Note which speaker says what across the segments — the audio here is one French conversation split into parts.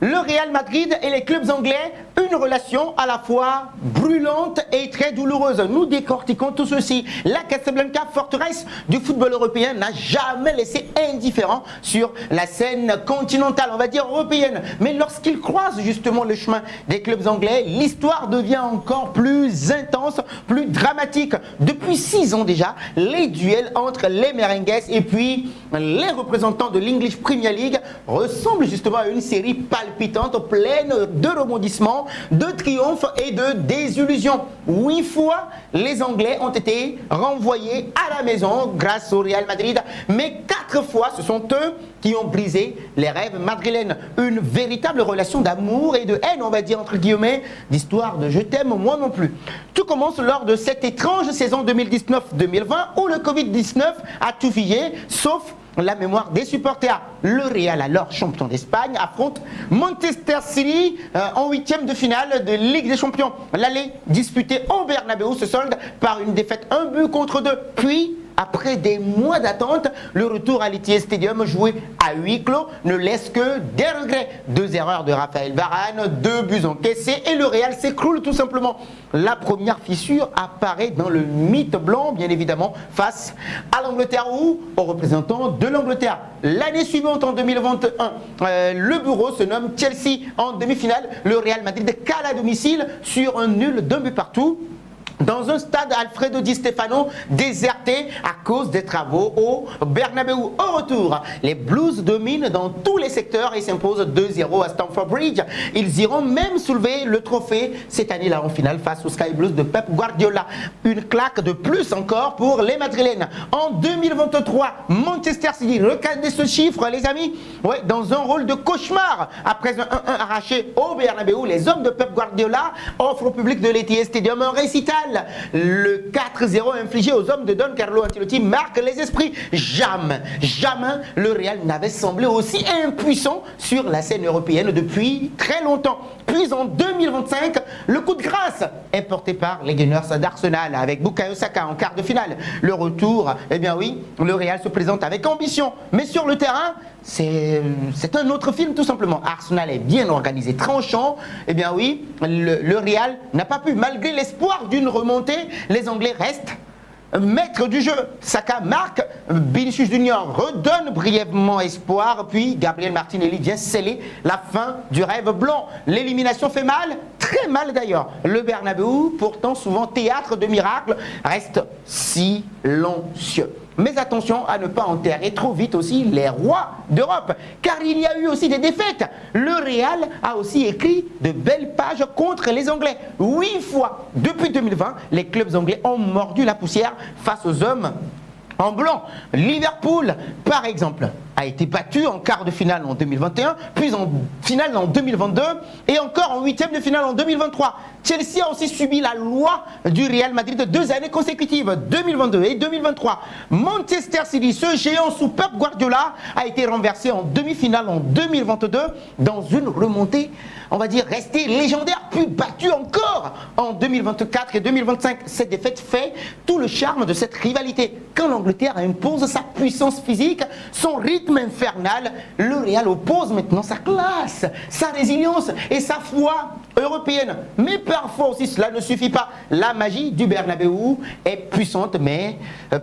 Speaker 1: le Real Madrid et les clubs anglais, une relation à la fois brûlante et très douloureuse. Nous décortiquons tout ceci. La Casablanca, forteresse du football européen, n'a jamais laissé indifférent sur la scène continentale, on va dire européenne. Mais lorsqu'il croise justement le chemin des clubs anglais, l'histoire devient encore plus intense, plus dramatique. Depuis 6 ans déjà, les duels entre les Merengues et puis les représentants de l'English Premier League ressemblent justement à une série palpitante, pleine de rebondissements, de triomphes et de désillusions. 8 fois, les Anglais ont été renvoyés à la maison grâce au Real Madrid, mais 4 fois, ce sont eux qui ont brisé les rêves madrilènes. Une véritable relation d'amour et de haine, on va dire entre guillemets, d'histoire de je t'aime, moi non plus. Tout commence lors de cette étrange saison 2019-2020 où le Covid-19 a tout figé, sauf la mémoire des supporters. Le Real, alors champion d'Espagne, affronte Manchester City en 8e de finale de Ligue des Champions. L'aller disputé au Bernabéu se solde par une défaite 1-2. Puis, après des mois d'attente, le retour à l'Etihad Stadium joué à huis clos ne laisse que des regrets. 2 erreurs de Raphaël Varane, 2 buts encaissés et le Real s'écroule tout simplement. La première fissure apparaît dans le mythe blanc, bien évidemment, face à l'Angleterre ou aux représentants de l'Angleterre. L'année suivante, en 2021, le bureau se nomme Chelsea. En demi-finale, le Real Madrid cale à domicile sur un nul d'1 but partout, dans un stade Alfredo Di Stefano déserté à cause des travaux au Bernabéu. Au retour, les Blues dominent dans tous les secteurs et s'imposent 2-0 à Stamford Bridge. Ils iront même soulever le trophée cette année-là en finale face aux Sky Blues de Pep Guardiola. Une claque de plus encore pour les Madrilènes. En 2023, Manchester City, regardez ce chiffre les amis, ouais, dans un rôle de cauchemar. Après un 1-1 arraché au Bernabéu, les hommes de Pep Guardiola offrent au public de l'Etihad Stadium un récital. Le 4-0 infligé aux hommes de Don Carlo Ancelotti marque les esprits. Jamais le Real n'avait semblé aussi impuissant sur la scène européenne depuis très longtemps. Puis en 2025, le coup de grâce est porté par les Gunners d'Arsenal avec Bukayo Saka en quart de finale. Le retour, eh bien oui, le Real se présente avec ambition. Mais sur le terrain, c'est un autre film tout simplement. Arsenal est bien organisé, tranchant. Eh bien oui, le Real n'a pas pu, malgré l'espoir d'une remontée, les Anglais restent maître du jeu. Saka marque, Vinicius Junior redonne brièvement espoir, puis Gabriel Martinelli vient sceller la fin du rêve blanc. L'élimination fait mal, très mal d'ailleurs. Le Bernabéu, pourtant souvent théâtre de miracles, reste silencieux. Mais attention à ne pas enterrer trop vite aussi les rois d'Europe, car il y a eu aussi des défaites. Le Real a aussi écrit de belles pages contre les Anglais. 8 fois depuis 2020, les clubs anglais ont mordu la poussière face aux hommes en blanc. Liverpool, par exemple, a été battu en quart de finale en 2021, puis en finale en 2022 et encore en 8e de finale en 2023. Chelsea a aussi subi la loi du Real Madrid de 2 années consécutives, 2022 et 2023. Manchester City, ce géant sous Pep Guardiola, a été renversé en demi-finale en 2022 dans une remontée, on va dire, restée légendaire, puis battu encore en 2024 et 2025. Cette défaite fait tout le charme de cette rivalité. Quand l'Angleterre impose sa puissance physique, son rythme infernal, le Real oppose maintenant sa classe, sa résilience et sa foi européenne. Mais parfois aussi cela ne suffit pas. La magie du Bernabéu est puissante mais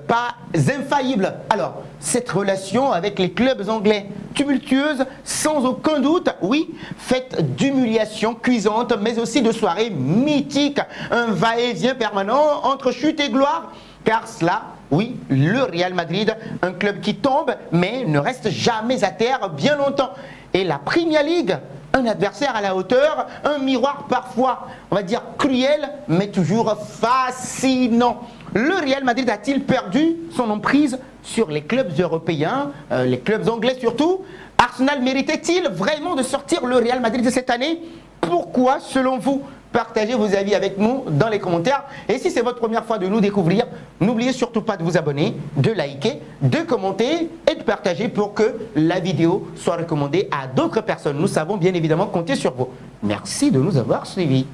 Speaker 1: pas infaillible. Alors, cette relation avec les clubs anglais, tumultueuse sans aucun doute, oui, faite d'humiliations cuisantes mais aussi de soirées mythiques. Un va-et-vient permanent entre chute et gloire. Car cela, oui, le Real Madrid, un club qui tombe, mais ne reste jamais à terre bien longtemps. Et la Premier League, un adversaire à la hauteur, un miroir parfois, on va dire cruel, mais toujours fascinant. Le Real Madrid a-t-il perdu son emprise sur les clubs européens, les clubs anglais surtout? Arsenal méritait-il vraiment de sortir le Real Madrid de cette année? Pourquoi, selon vous? Partagez vos avis avec nous dans les commentaires. Et si c'est votre première fois de nous découvrir, n'oubliez surtout pas de vous abonner, de liker, de commenter et de partager pour que la vidéo soit recommandée à d'autres personnes. Nous savons bien évidemment compter sur vous. Merci de nous avoir suivis.